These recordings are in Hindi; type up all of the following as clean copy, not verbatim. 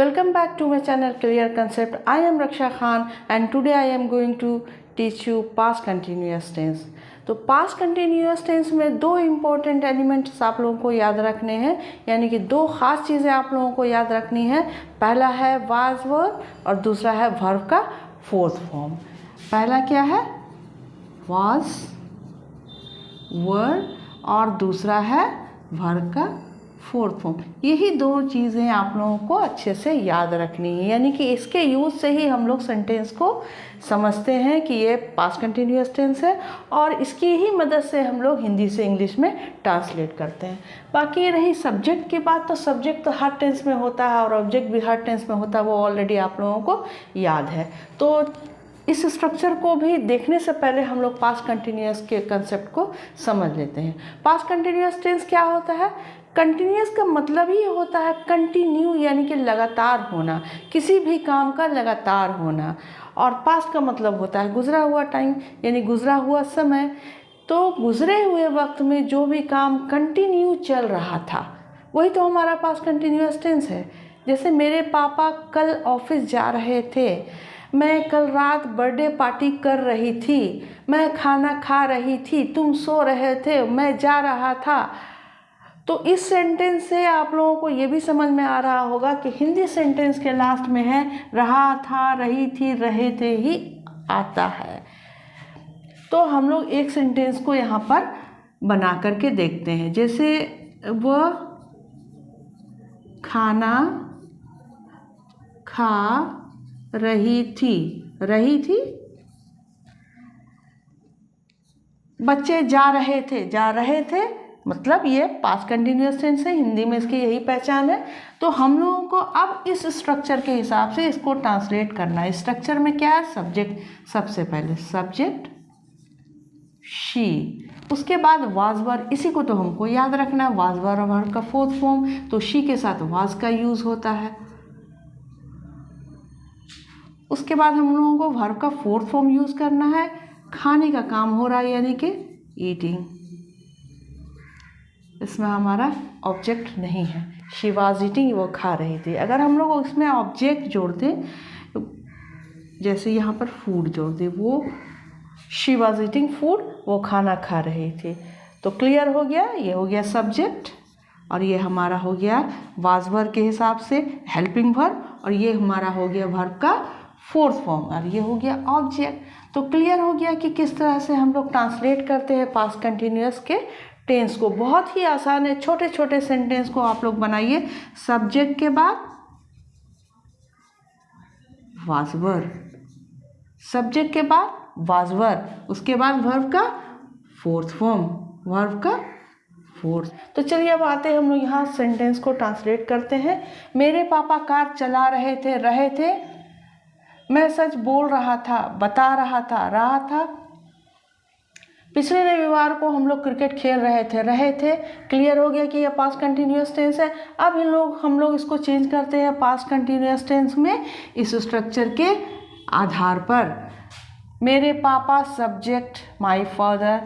Welcome back to my channel Clear Concept. I am Raksha Khan and today I am going to teach you past continuous tense. तो पास्ट कंटिन्यूअस टेंस में दो इम्पोर्टेंट एलिमेंट्स आप लोगों को याद रखने हैं, यानी कि दो खास चीज़ें आप लोगों को याद रखनी है। पहला है वाज वर्ब और दूसरा है वर्ब का फोर्थ फॉर्म। पहला क्या है? वाज वर्ब और दूसरा है वर्ब का फोर्थ फॉर्म। यही दो चीज़ें आप लोगों को अच्छे से याद रखनी है, यानी कि इसके यूज़ से ही हम लोग सेंटेंस को समझते हैं कि ये पास्ट कंटिन्यूअस टेंस है और इसकी ही मदद से हम लोग हिंदी से इंग्लिश में ट्रांसलेट करते हैं। बाकी रही सब्जेक्ट की बात, तो सब्जेक्ट तो हर टेंस में होता है और ऑब्जेक्ट भी हर टेंस में होता है, वो ऑलरेडी आप लोगों को याद है। तो इस स्ट्रक्चर को भी देखने से पहले हम लोग पास्ट कंटिन्यूअस के कंसेप्ट को समझ लेते हैं। पास्ट कंटिन्यूअस टेंस क्या होता है? कंटिन्यूअस का मतलब ही होता है कंटिन्यू, यानी कि लगातार होना, किसी भी काम का लगातार होना। और पास्ट का मतलब होता है गुजरा हुआ टाइम, यानी गुजरा हुआ समय। तो गुजरे हुए वक्त में जो भी काम कंटिन्यू चल रहा था वही तो हमारा पास्ट कंटिन्यूअस टेंस है। जैसे मेरे पापा कल ऑफिस जा रहे थे, मैं कल रात बर्थडे पार्टी कर रही थी, मैं खाना खा रही थी, तुम सो रहे थे, मैं जा रहा था। तो इस सेंटेंस से आप लोगों को ये भी समझ में आ रहा होगा कि हिंदी सेंटेंस के लास्ट में है रहा था, रही थी, रहे थे ही आता है। तो हम लोग एक सेंटेंस को यहाँ पर बना करके देखते हैं। जैसे वह खाना खा रही थी, रही थी, बच्चे जा रहे थे, मतलब ये पास्ट कंटिन्यूअस टेंस है, हिंदी में इसकी यही पहचान है। तो हम लोगों को अब इस स्ट्रक्चर के हिसाब से इसको ट्रांसलेट करना है। स्ट्रक्चर में क्या है? सब्जेक्ट, सबसे पहले सब्जेक्ट शी, उसके बाद वाज वर्ब, इसी को तो हमको याद रखना है, वाज वर्ब और वर्ब का फोर्थ फॉर्म। तो शी के साथ वाज का यूज होता है। उसके बाद हम लोगों को वर्ब का फोर्थ फॉर्म यूज करना है, खाने का काम हो रहा है, यानी कि ईटिंग। इसमें हमारा ऑब्जेक्ट नहीं है, शी वाज ईटिंग, वो खा रही थी। अगर हम लोग इसमें ऑब्जेक्ट जोड़ दें, जैसे यहाँ पर फूड जोड़ दें, वो शी वाज ईटिंग फूड, वो खाना खा रही थी। तो क्लियर हो गया, ये हो गया सब्जेक्ट और ये हमारा हो गया वाज वर्ब के हिसाब से हेल्पिंग वर्ब, और ये हमारा हो गया वर्ब का फोर्थ फॉर्म और ये हो गया ऑब्जेक्ट। तो क्लियर हो गया कि किस तरह से हम लोग ट्रांसलेट करते हैं पास्ट कंटिन्यूअस के टेंस को। बहुत ही आसान है, छोटे छोटे सेंटेंस को आप लोग बनाइए। सब्जेक्ट के बाद वाज वर्ब, सब्जेक्ट के बाद वाज वर्ब, उसके बाद वर्ब का फोर्थ फॉर्म, वर्ब का फोर्थ। तो चलिए अब आते हैं हम लोग यहाँ सेंटेंस को ट्रांसलेट करते हैं। मेरे पापा कार चला रहे थे, मैं सच बोल रहा था, बता रहा था, रहा था। पिछले रविवार को हम लोग क्रिकेट खेल रहे थे। क्लियर हो गया कि यह पास्ट कंटिन्यूअस टेंस है। अब हम लोग इसको चेंज करते हैं पास्ट कंटिन्यूअस टेंस में इस स्ट्रक्चर के आधार पर। मेरे पापा subject, my father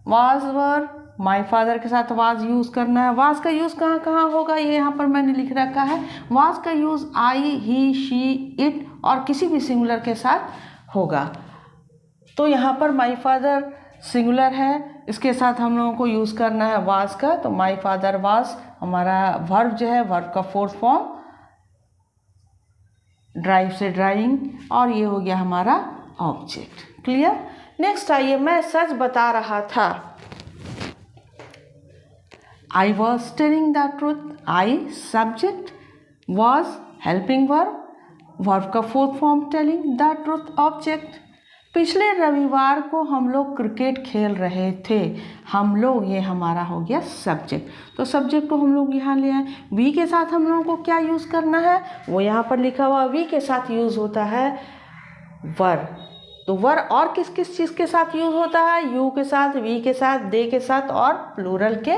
was verb, my father के साथ वाज यूज़ करना है। वाज का यूज़ कहाँ कहाँ होगा ये यहाँ पर मैंने लिख रखा है। वाज का use I, he, she, it और किसी भी सिंगुलर के साथ होगा। तो यहाँ पर माय फादर सिंगुलर है, इसके साथ हम लोगों को यूज़ करना है वाज का। तो माय फादर वाज हमारा वर्ब जो है, वर्ब का फोर्थ फॉर्म, ड्राइव से ड्राइविंग, और ये हो गया हमारा ऑब्जेक्ट। क्लियर? नेक्स्ट आइए, मैं सच बता रहा था। I was telling the truth, I subject, was helping verb, verb का fourth form telling the truth object. पिछले रविवार को हम लोग क्रिकेट खेल रहे थे, हम लोग, ये हमारा हो गया सब्जेक्ट। तो सब्जेक्ट को हम लोग यहाँ ले आए। वी के साथ हम लोगों को क्या यूज़ करना है, वो यहाँ पर लिखा हुआ, वी के साथ यूज़ होता है वर्ब। तो वर्ब और किस किस चीज़ के साथ यूज़ होता है? यू के साथ, वी के साथ, दे के साथ और प्लूरल के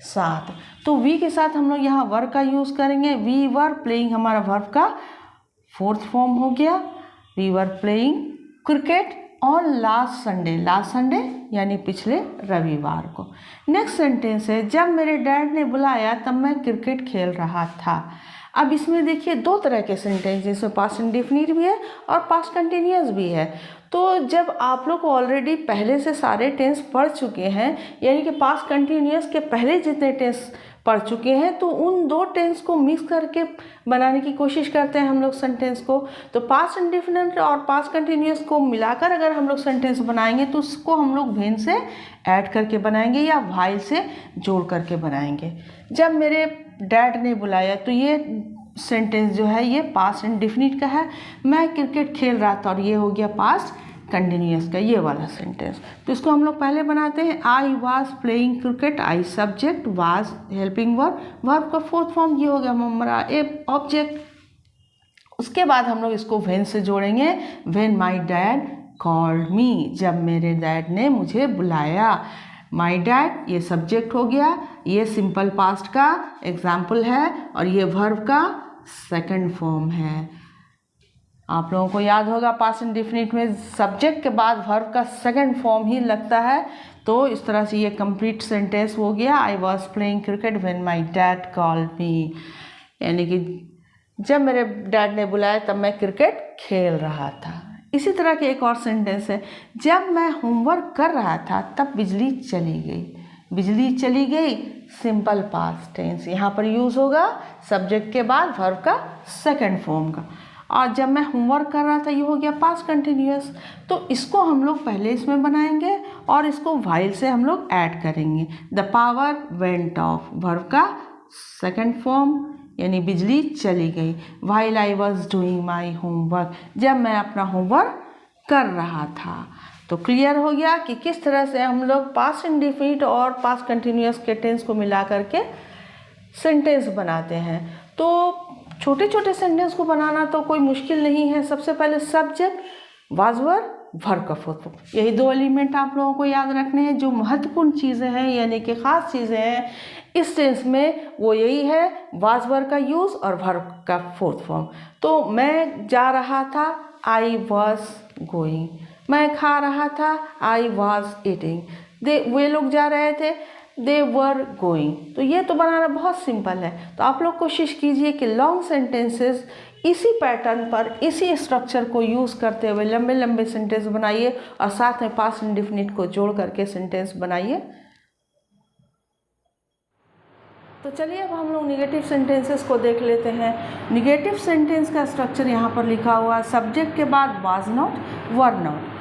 साथ। तो वी के साथ हम लोग यहाँ वर्ब का यूज़ करेंगे। वी वर प्लेइंग हमारा वर्ब का फोर्थ फॉर्म हो गया। We were playing cricket on last Sunday यानी पिछले रविवार को। नेक्स्ट सेंटेंस है, जब मेरे डैड ने बुलाया तब मैं क्रिकेट खेल रहा था। अब इसमें देखिए दो तरह के सेंटेंस, जिसमें पास्ट इंडेफिनिट भी है और पास्ट कंटिन्यूअस भी है। तो जब आप लोग ऑलरेडी पहले से सारे टेंस पढ़ चुके हैं, यानी कि पास्ट कंटिन्यूअस के पहले जितने टेंस पढ़ चुके हैं, तो उन दो टेंस को मिक्स करके बनाने की कोशिश करते हैं हम लोग सेंटेंस को। तो पास्ट इंडेफिनिट और पास्ट कंटिन्यूअस को मिलाकर अगर हम लोग सेंटेंस बनाएंगे तो उसको हम लोग व्हेन से ऐड करके बनाएंगे या व्हाइल से जोड़ करके बनाएंगे। जब मेरे डैड ने बुलाया, तो ये सेंटेंस जो है ये पास्ट इंडेफिनिट का है। मैं क्रिकेट खेल रहा था, और ये हो गया पास्ट कंटिन्यूअस का ये वाला सेंटेंस। तो इसको हम लोग पहले बनाते हैं। I was playing cricket, I subject, was helping verb, verb का फोर्थ फॉर्म ये हो गया हमारा ए ऑब्जेक्ट। उसके बाद हम लोग इसको व्हेन से जोड़ेंगे। When my dad called me, जब मेरे डैड ने मुझे बुलाया। माई डैड ये सब्जेक्ट हो गया, ये सिंपल पास्ट का एग्जाम्पल है, और ये वर्ब का सेकंड फॉर्म है। आप लोगों को याद होगा पास्ट इंडेफिनिट में सब्जेक्ट के बाद वर्ब का सेकंड फॉर्म ही लगता है। तो इस तरह से ये कंप्लीट सेंटेंस हो गया। I was playing cricket when my dad called me, यानी कि जब मेरे डैड ने बुलाया तब मैं क्रिकेट खेल रहा था। इसी तरह के एक और सेंटेंस है, जब मैं होमवर्क कर रहा था तब बिजली चली गई। बिजली चली गई सिंपल पास्ट टेंस, यहाँ पर यूज़ होगा सब्जेक्ट के बाद वर्ब का सेकंड फॉर्म का। और जब मैं होमवर्क कर रहा था ये हो गया पास्ट कंटिन्यूअस। तो इसको हम लोग पहले इसमें बनाएंगे और इसको व्हाइल से हम लोग ऐड करेंगे। The power went of, verb का सेकंड फॉर्म, यानी बिजली चली गई। While I was doing my homework, जब मैं अपना होमवर्क कर रहा था। तो क्लियर हो गया कि किस तरह से हम लोग पास्ट इंडेफिनिट और पास्ट कंटिन्यूअस के टेंस को मिला करके सेंटेंस बनाते हैं। तो छोटे छोटे सेंटेंस को बनाना तो कोई मुश्किल नहीं है। सबसे पहले सब्जेक्ट, वाज वर्ब, वर्ब का फोर्थ फॉर्म, यही दो एलिमेंट आप लोगों को याद रखने हैं। जो महत्वपूर्ण चीज़ें हैं यानी कि ख़ास चीज़ें हैं इस टेंस में, वो यही है वाज वर्ब का यूज़ और वर्ब का फोर्थ फॉर्म। तो मैं जा रहा था, आई वॉज गोइंग। मैं खा रहा था, आई वॉज ईटिंग। वे लोग जा रहे थे, दे वर गोइंग। तो ये तो बनाना बहुत सिंपल है। तो आप लोग कोशिश कीजिए कि लॉन्ग सेंटेंसेस इसी पैटर्न पर, इसी स्ट्रक्चर को यूज़ करते हुए लंबे लंबे सेंटेंस बनाइए और साथ में पास्ट इंडेफिनिट को जोड़ करके सेंटेंस बनाइए। तो चलिए अब हम लोग निगेटिव सेंटेंसेस को देख लेते हैं। निगेटिव सेंटेंस का स्ट्रक्चर यहाँ पर लिखा हुआ है, सब्जेक्ट के बाद वाज नॉट, वर नॉट।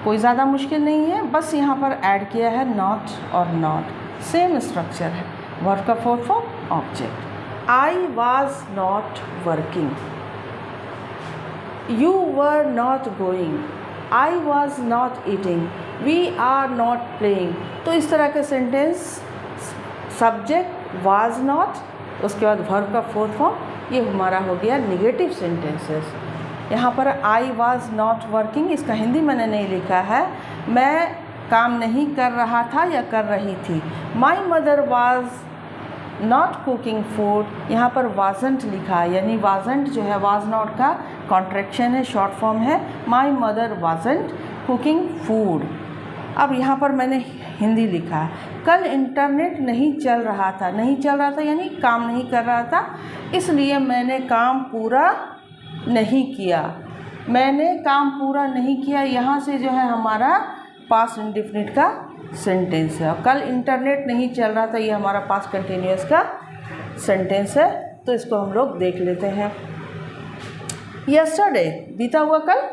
कोई ज़्यादा मुश्किल नहीं है, बस यहाँ पर ऐड किया है नॉट और नॉट, सेम स्ट्रक्चर है। वर्ब का fourth form object. I was not working, you were not going, I was not eating, we are not playing. तो इस तरह के सेंटेंस सब्जेक्ट वाज नॉट, उसके बाद वर्ब का फोर्थ फॉर्म, ये हमारा हो गया निगेटिव सेंटेंसेस। यहाँ पर आई वाज नॉट वर्किंग, इसका हिंदी मैंने नहीं लिखा है, मैं काम नहीं कर रहा था या कर रही थी। My mother was not cooking food, यहाँ पर वाजंट लिखा है, यानी वाजंट जो है वाज नॉट का कॉन्ट्रैक्शन है, शॉर्ट फॉर्म है। My mother wasn't cooking food. अब यहाँ पर मैंने हिंदी लिखा है, कल इंटरनेट नहीं चल रहा था। नहीं चल रहा था यानी काम नहीं कर रहा था, इसलिए मैंने काम पूरा नहीं किया। मैंने काम पूरा नहीं किया, यहाँ से जो है हमारा पास्ट इंडेफिनिट का सेंटेंस है। और कल इंटरनेट नहीं चल रहा था, ये हमारा पास्ट कंटिन्यूअस का सेंटेंस है। तो इसको हम लोग देख लेते हैं। यस्टरडे, बीता हुआ कल,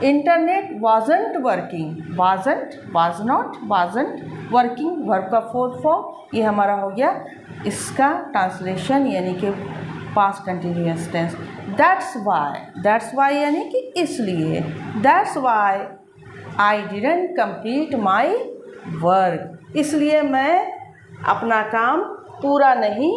internet wasn't working, wasn't, was not, wasn't working, verb का फोर्थ फॉर्म, ये हमारा हो गया इसका ट्रांसलेशन यानी कि past continuous tense. That's why यानी कि इसलिए, that's why I didn't complete my work, इसलिए मैं अपना काम पूरा नहीं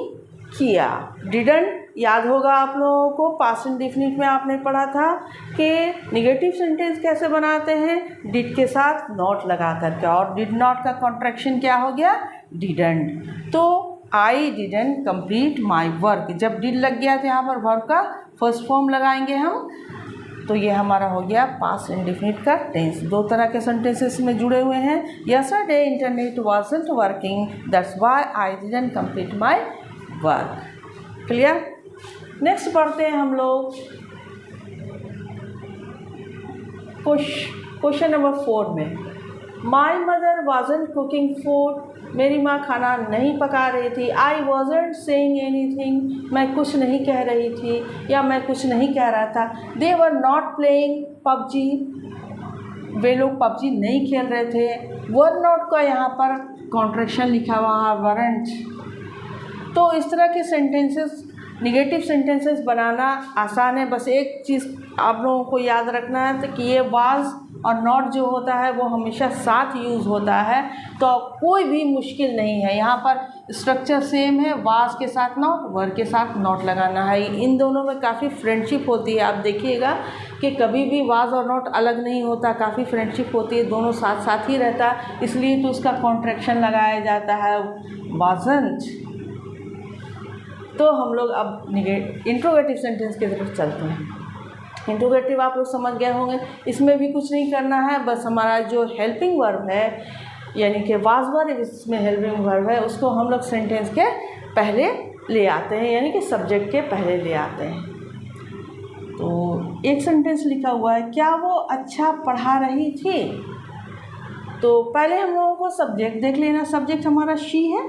किया। डिडंट याद होगा आप लोगों को, पास्ट इंडेफिनिट में आपने पढ़ा था कि निगेटिव सेंटेंस कैसे बनाते हैं, डिड के साथ नॉट लगा करके, और डिड नॉट का कॉन्ट्रैक्शन क्या हो गया, डिडंट। तो आई डिडंट कंप्लीट माई वर्क, जब डिड लग गया था यहाँ पर वर्ब का फर्स्ट फॉर्म लगाएंगे हम, तो ये हमारा हो गया पास्ट इंडेफिनिट का टेंस। दो तरह के सेंटेंसेस में जुड़े हुए हैं। Yesterday internet wasn't working, that's why I didn't complete my work. Clear? Next पढ़ते हैं हम लोग क्वेश्चन नंबर 4 में। My mother wasn't cooking food, मेरी माँ खाना नहीं पका रही थी। आई वॉजंट सेइंग एनीथिंग, मैं कुछ नहीं कह रही थी या मैं कुछ नहीं कह रहा था। दे वर नॉट प्लेइंग पबजी, वे लोग पबजी नहीं खेल रहे थे। वर नॉट का यहाँ पर कॉन्ट्रैक्शन लिखा हुआ है, वरंट। तो इस तरह के सेंटेंसेस, निगेटिव सेंटेंसेस बनाना आसान है। बस एक चीज़ आप लोगों को याद रखना है तो कि ये वाज और नॉट जो होता है वो हमेशा साथ यूज़ होता है, तो कोई भी मुश्किल नहीं है। यहाँ पर स्ट्रक्चर सेम है, वाज के साथ नॉट, वर के साथ नॉट लगाना है। इन दोनों में काफ़ी फ्रेंडशिप होती है। आप देखिएगा कि कभी भी वाज और नॉट अलग नहीं होता, काफ़ी फ्रेंडशिप होती है, दोनों साथ साथ ही रहता है, इसलिए तो उसका कॉन्ट्रैक्शन लगाया जाता है वाजंट। तो हम लोग अब इंट्रोगेटिव सेंटेंस की तरफ चलते हैं। इंट्रोगेटिव आप लोग समझ गए होंगे, इसमें भी कुछ नहीं करना है, बस हमारा जो हेल्पिंग वर्ब है यानी कि वाज वर्ब, इसमें हेल्पिंग वर्ब है, उसको हम लोग सेंटेंस के पहले ले आते हैं, यानी कि सब्जेक्ट के पहले ले आते हैं। तो एक सेंटेंस लिखा हुआ है, क्या वो अच्छा पढ़ा रही थी। तो पहले हम लोगों को सब्जेक्ट देख लेना। सब्जेक्ट हमारा शी है,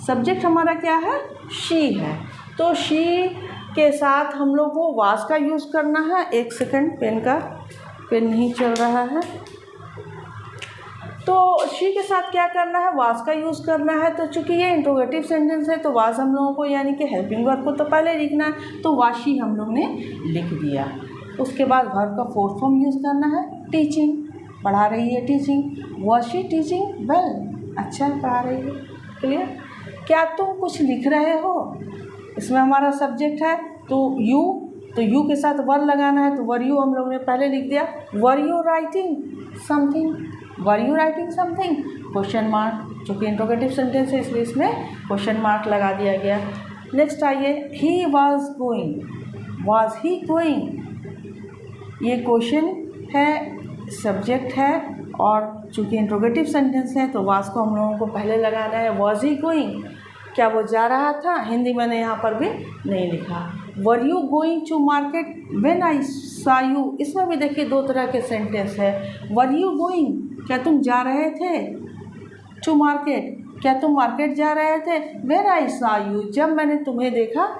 सब्जेक्ट हमारा क्या है, शी है। तो शी के साथ हम लोग को वाज का यूज़ करना है। एक सेकंड, पेन नहीं चल रहा है। तो शी के साथ क्या करना है, वाज का यूज़ करना है। तो चूंकि ये इंट्रोगेटिव सेंटेंस है तो वाज हम लोगों को यानी कि हेल्पिंग वर्ब को तो पहले लिखना है, तो वाशी हम लोग ने लिख दिया। उसके बाद वर्ब का फोर्थ फॉर्म यूज़ करना है, टीचिंग, पढ़ा रही है, teaching. Was she teaching well, अच्छा पढ़ा रही है, क्लियर। क्या तुम कुछ लिख रहे हो, इसमें हमारा सब्जेक्ट है तो यू के साथ वर लगाना है, तो वर यू हम लोग ने पहले लिख दिया। Were you writing something, were you writing something, question mark, चूँकि इंट्रोगेटिव सेंटेंस है इसलिए इसमें क्वेश्चन मार्क लगा दिया गया। नेक्स्ट आइए, he was going, was he going, ये क्वेश्चन है, सब्जेक्ट है, और चूँकि इंट्रोगेटिव सेंटेंस है तो वाज को हम लोगों को पहले लगाना है। वॉज ही गोइंग, क्या वो जा रहा था, हिंदी मैंने यहाँ पर भी नहीं लिखा। Were you going to market when I saw you, इसमें भी देखिए दो तरह के सेंटेंस है। वर यू गोइंग, क्या तुम जा रहे थे, टू मार्केट, क्या तुम मार्केट जा रहे थे, व्हेन आई सा यू, जब मैंने तुम्हें देखा,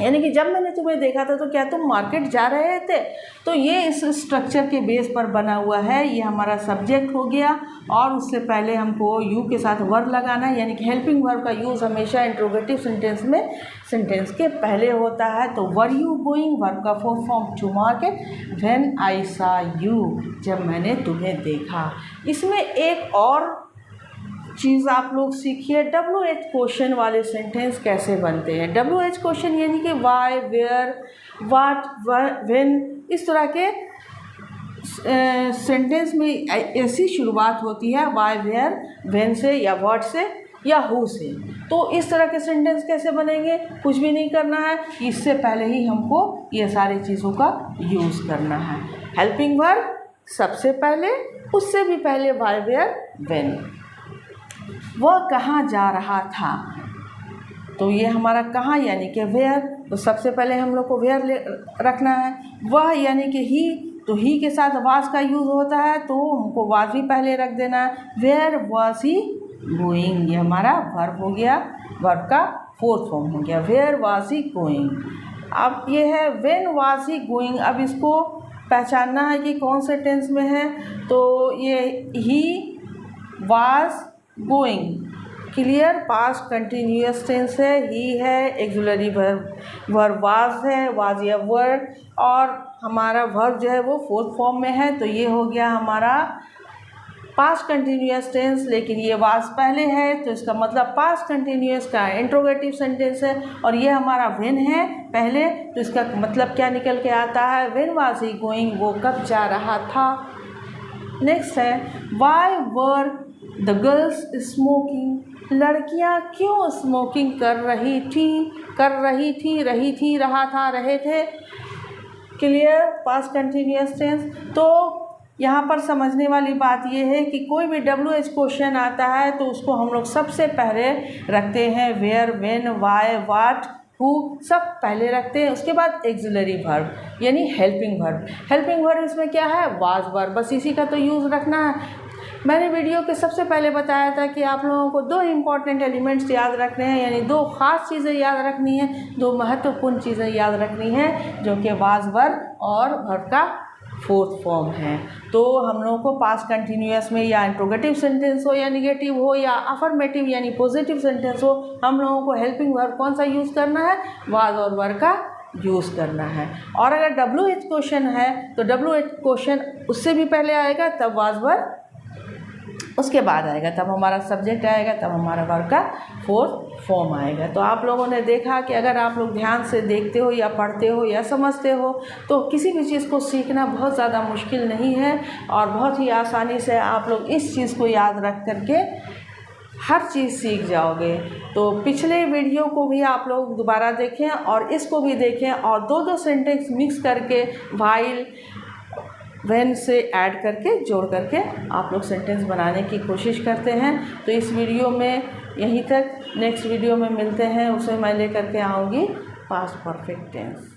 यानी कि जब मैंने तुम्हें देखा था तो क्या तुम मार्केट जा रहे थे। तो ये इस स्ट्रक्चर के बेस पर बना हुआ है। ये हमारा सब्जेक्ट हो गया और उससे पहले हमको यू के साथ वर्ब लगाना है, यानी कि हेल्पिंग वर्ब का यूज़ हमेशा इंट्रोगेटिव सेंटेंस में सेंटेंस के पहले होता है। तो वर यू गोइंग, वर्ब का fourth form to market, when I saw you, जब मैंने तुम्हें देखा। इसमें एक और चीज़ आप लोग सीखिए, WH क्वेश्चन वाले सेंटेंस कैसे बनते हैं। WH क्वेश्चन यानी कि वाई, वेयर, वाट, व्हेन, इस तरह के सेंटेंस में ऐसी शुरुआत होती है वाई, वेयर, व्हेन से या व्हाट से या हु से। तो इस तरह के सेंटेंस कैसे बनेंगे, कुछ भी नहीं करना है, इससे पहले ही हमको ये सारी चीज़ों का यूज़ करना है। हेल्पिंग वर्ब सबसे पहले, उससे भी पहले वाई, वेयर, व्हेन। वह कहाँ जा रहा था, तो ये हमारा कहाँ यानी कि वेयर, तो सबसे पहले हम लोग को वेयर रखना है। वह यानी कि ही, तो ही के साथ वाज का यूज़ होता है तो हमको वाज भी पहले रख देना है। वेयर वाज ही गोइंग, ये हमारा वर्ब हो गया, वर्ब का फोर्थ फॉर्म हो गया, वेयर वाज ही गोइंग। अब ये है व्हेन वाज ही गोइंग, अब इसको पहचानना है कि कौन से टेंस में है। तो ये he was going, clear, past continuous tense है, ही है, एक्सिलरी वर्ब वाज है, वाज या वर्ब, और हमारा वर्ब जो है वो फोर्थ फॉर्म में है। तो ये हो गया हमारा पास्ट कंटिन्यूअस टेंस, लेकिन ये वाज पहले है तो इसका मतलब पास्ट कंटिन्यूअस का इंट्रोगेटिव सेंटेंस है, और ये हमारा व्हेन है पहले, तो इसका मतलब क्या निकल के आता है, व्हेन वाज ही गोइंग, वो कब जा रहा था। नेक्स्ट है, why were the girls smoking, लड़कियां क्यों स्मोकिंग कर रही थी, रहा था, रहे थे, क्लियर, पास्ट कंटिन्यूअस टेंस। तो यहाँ पर समझने वाली बात यह है कि कोई भी WH क्वेश्चन आता है तो उसको हम लोग सबसे पहले रखते हैं where, when, why, what, who सब पहले रखते हैं। उसके बाद एक्सिलरी वर्ब यानी हेल्पिंग वर्ब। हेल्पिंग वर्ब इसमें क्या है, वाज वर्ब, बस इसी का तो यूज़ रखना है। मैंने वीडियो के सबसे पहले बताया था कि आप लोगों को 2 इम्पॉर्टेंट एलिमेंट्स याद रखने हैं, यानी 2 ख़ास चीज़ें याद रखनी हैं, 2 महत्वपूर्ण चीज़ें याद रखनी हैं, जो कि वाज वर्ब और वर्ब का 4th फॉर्म है। तो हम लोगों को पास्ट कंटिन्यूअस में या इंट्रोगेटिव सेंटेंस हो या निगेटिव हो या अफर्मेटिव यानी पॉजिटिव सेंटेंस हो, हम लोगों को हेल्पिंग वर्ब कौन सा यूज़ करना है, वाज और वर्ब का यूज़ करना है। और अगर WH क्वेश्चन है तो WH क्वेश्चन उससे भी पहले आएगा, तब वाज वर्ब उसके बाद आएगा, तब हमारा सब्जेक्ट आएगा, तब हमारा वर्ब का 4th फॉर्म आएगा। तो आप लोगों ने देखा कि अगर आप लोग ध्यान से देखते हो या पढ़ते हो या समझते हो तो किसी भी चीज़ को सीखना बहुत ज़्यादा मुश्किल नहीं है और बहुत ही आसानी से आप लोग इस चीज़ को याद रख करके हर चीज़ सीख जाओगे। तो पिछले वीडियो को भी आप लोग दोबारा देखें और इसको भी देखें और 2-2 सेंटेंस मिक्स करके व्हाइल व्हेन से ऐड करके जोड़ करके आप लोग सेंटेंस बनाने की कोशिश करते हैं। तो इस वीडियो में यहीं तक, नेक्स्ट वीडियो में मिलते हैं, उसमें मैं लेकर के आऊँगी पास्ट परफेक्ट टेंस।